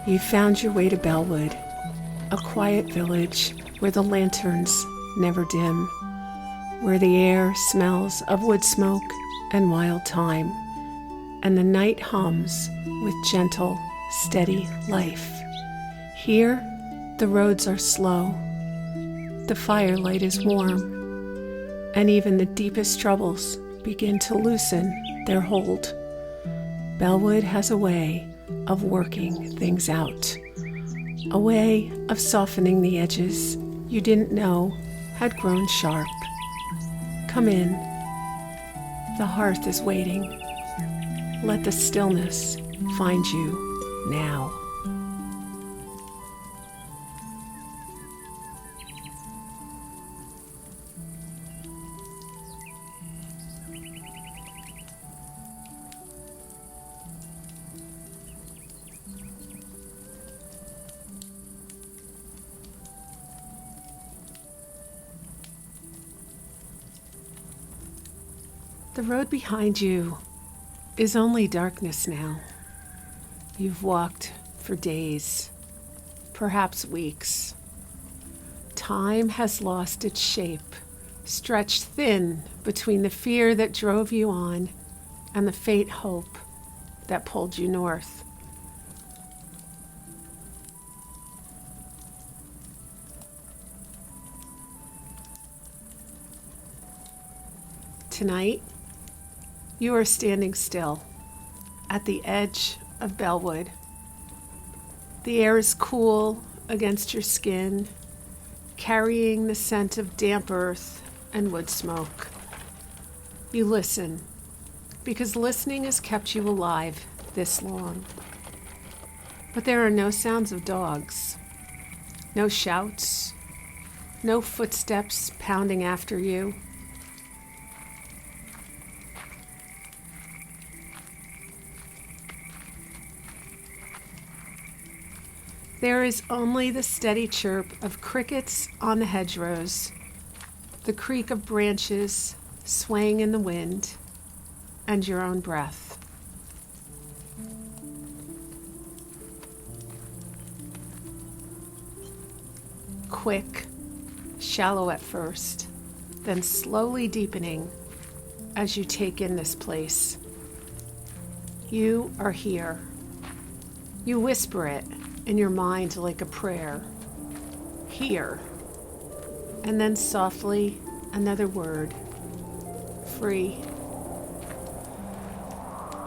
You found your way to Bellewood, a quiet village where the lanterns never dim, where the air smells of wood smoke and wild thyme, and the night hums with gentle, steady life. Here, the roads are slow, the firelight is warm, and even the deepest troubles begin to loosen their hold. Bellewood has a way of working things out, a way of softening the edges you didn't know had grown sharp. Come in. The hearth is waiting. Let the stillness find you now. The road behind you is only darkness now. You've walked for days, perhaps weeks. Time has lost its shape, stretched thin between the fear that drove you on and the faint hope that pulled you north. Tonight, you are standing still at the edge of Bellewood. The air is cool against your skin, carrying the scent of damp earth and wood smoke. You listen, because listening has kept you alive this long. But there are no sounds of dogs, no shouts, no footsteps pounding after you. There is only the steady chirp of crickets on the hedgerows, the creak of branches swaying in the wind, and your own breath. Quick, shallow at first, then slowly deepening as you take in this place. You are here. You whisper it in your mind like a prayer. Here. And then softly, another word. Free.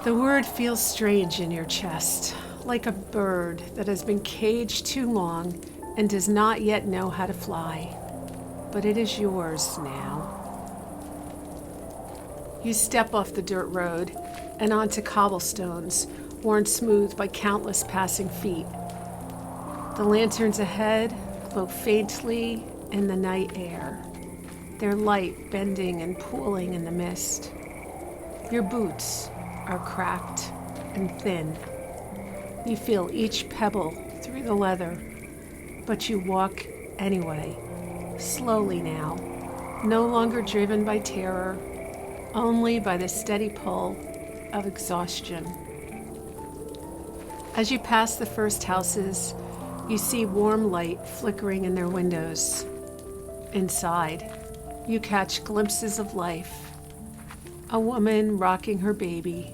The word feels strange in your chest, like a bird that has been caged too long and does not yet know how to fly. But it is yours now. You step off the dirt road and onto cobblestones, worn smooth by countless passing feet. The lanterns ahead glow faintly in the night air, their light bending and pooling in the mist. Your boots are cracked and thin. You feel each pebble through the leather, but you walk anyway, slowly now, no longer driven by terror, only by the steady pull of exhaustion. As you pass the first houses, you see warm light flickering in their windows. Inside, you catch glimpses of life. A woman rocking her baby,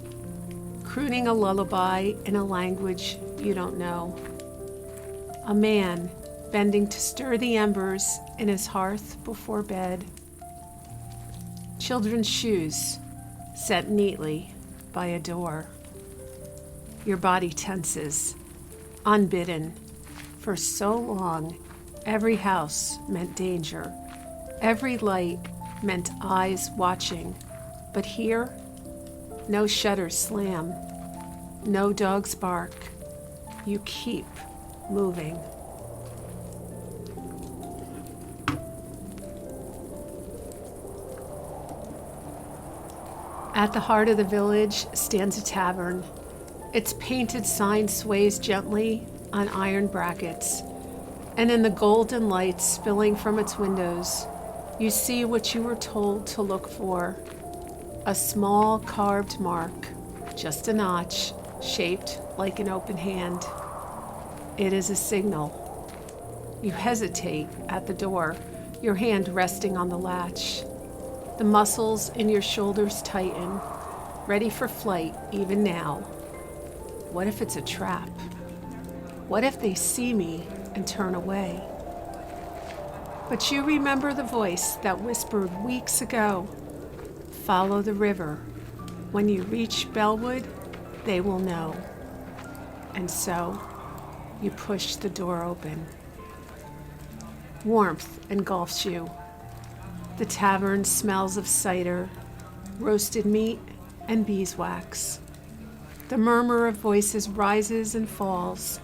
crooning a lullaby in a language you don't know. A man bending to stir the embers in his hearth before bed. Children's shoes set neatly by a door. Your body tenses, unbidden. For so long, every house meant danger. Every light meant eyes watching. But here, no shutters slam, no dogs bark. You keep moving. At the heart of the village stands a tavern. Its painted sign sways gently on iron brackets, and in the golden light spilling from its windows, you see what you were told to look for. A small carved mark, just a notch, shaped like an open hand. It is a signal. You hesitate at the door, your hand resting on the latch. The muscles in your shoulders tighten, ready for flight even now. What if it's a trap? What if they see me and turn away? But you remember the voice that whispered weeks ago, follow the river. When you reach Bellewood, they will know. And so, you push the door open. Warmth engulfs you. The tavern smells of cider, roasted meat, and beeswax. The murmur of voices rises and falls,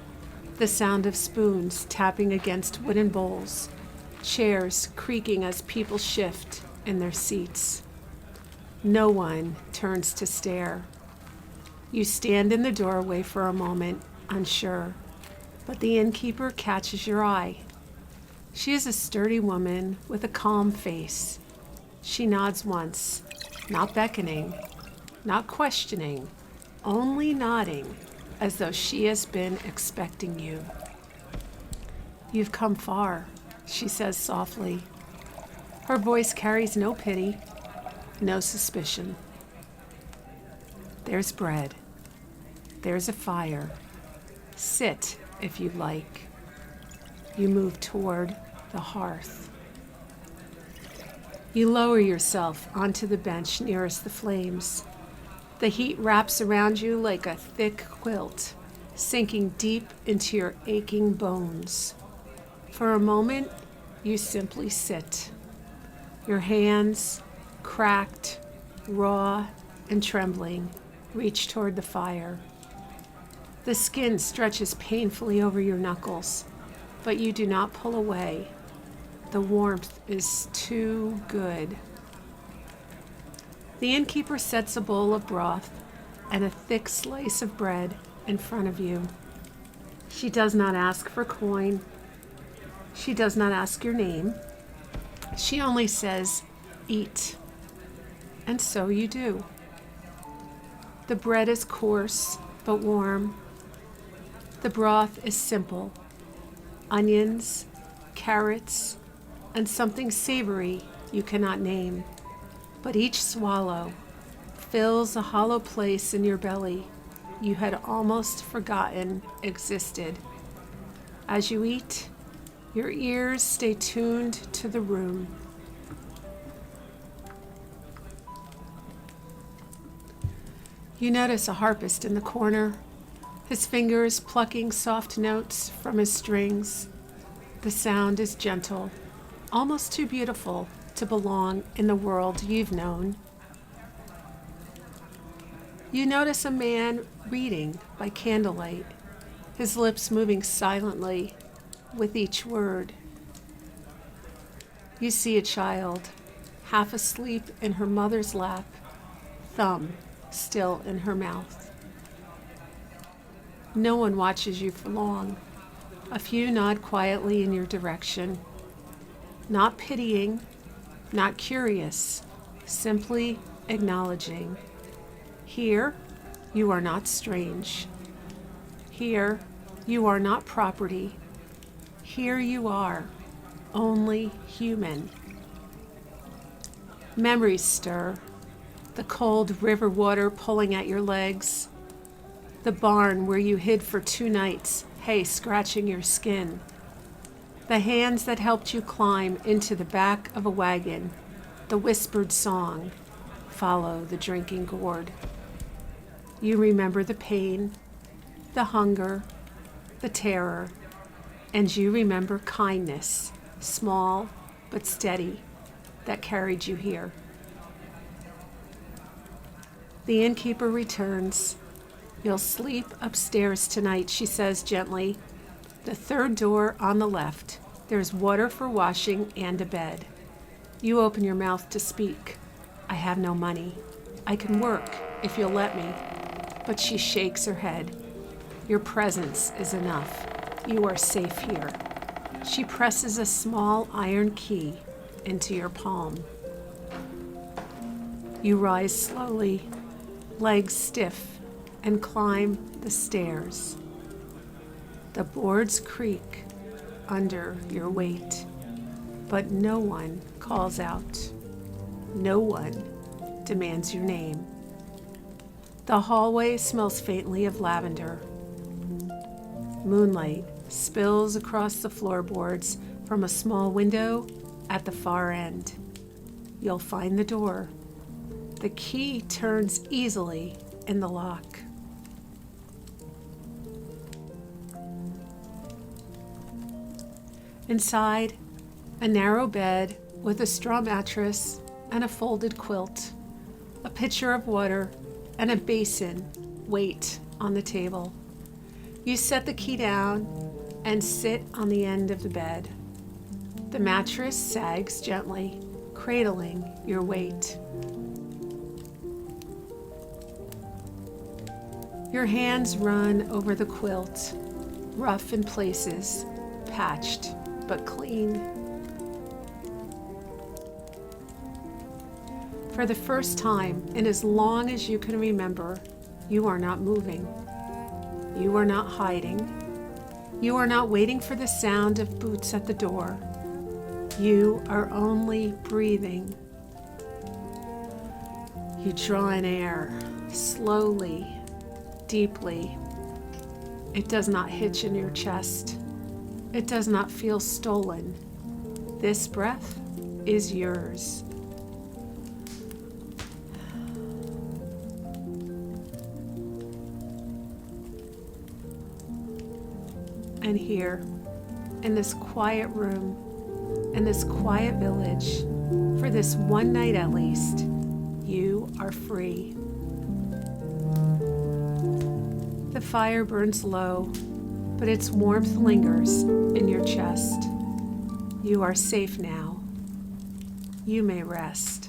the sound of spoons tapping against wooden bowls, chairs creaking as people shift in their seats. No one turns to stare. You stand in the doorway for a moment, unsure, but the innkeeper catches your eye. She is a sturdy woman with a calm face. She nods once, not beckoning, not questioning, only nodding, as though she has been expecting you. You've come far, she says softly. Her voice carries no pity, no suspicion. There's bread. There's a fire. Sit, if you like. You move toward the hearth. You lower yourself onto the bench nearest the flames. The heat wraps around you like a thick quilt, sinking deep into your aching bones. For a moment, you simply sit. Your hands, cracked, raw, and trembling, reach toward the fire. The skin stretches painfully over your knuckles, but you do not pull away. The warmth is too good. The innkeeper sets a bowl of broth and a thick slice of bread in front of you. She does not ask for coin. She does not ask your name. She only says, eat. And so you do. The bread is coarse but warm. The broth is simple. Onions, carrots, and something savory you cannot name. But each swallow fills a hollow place in your belly you had almost forgotten existed. As you eat, your ears stay tuned to the room. You notice a harpist in the corner, his fingers plucking soft notes from his strings. The sound is gentle, almost too beautiful to belong in the world you've known. You notice a man reading by candlelight, his lips moving silently with each word. You see a child, half asleep in her mother's lap, thumb still in her mouth. No one watches you for long. A few nod quietly in your direction. Not pitying, not curious, simply acknowledging. Here, you are not strange. Here, you are not property. Here you are, only human. Memories stir, the cold river water pulling at your legs, the barn where you hid for 2 nights, hay scratching your skin, the hands that helped you climb into the back of a wagon, the whispered song, follow the drinking gourd. You remember the pain, the hunger, the terror, and you remember kindness, small but steady, that carried you here. The innkeeper returns. You'll sleep upstairs tonight, she says gently. The 3rd door on the left. There's water for washing and a bed. You open your mouth to speak. I have no money. I can work if you'll let me. But she shakes her head. Your presence is enough. You are safe here. She presses a small iron key into your palm. You rise slowly, legs stiff, and climb the stairs. The boards creak under your weight, but no one calls out. No one demands your name. The hallway smells faintly of lavender. Moonlight spills across the floorboards from a small window at the far end. You'll find the door. The key turns easily in the lock. Inside, a narrow bed with a straw mattress and a folded quilt, a pitcher of water, and a basin wait on the table. You set the key down and sit on the end of the bed. The mattress sags gently, cradling your weight. Your hands run over the quilt, rough in places, patched but clean. For the first time in as long as you can remember, you are not moving. You are not hiding. You are not waiting for the sound of boots at the door. You are only breathing. You draw in air, slowly, deeply. It does not hitch in your chest. It does not feel stolen. This breath is yours. And here, in this quiet room, in this quiet village, for this one night at least, you are free. The fire burns low, but its warmth lingers in your chest. You are safe now. You may rest.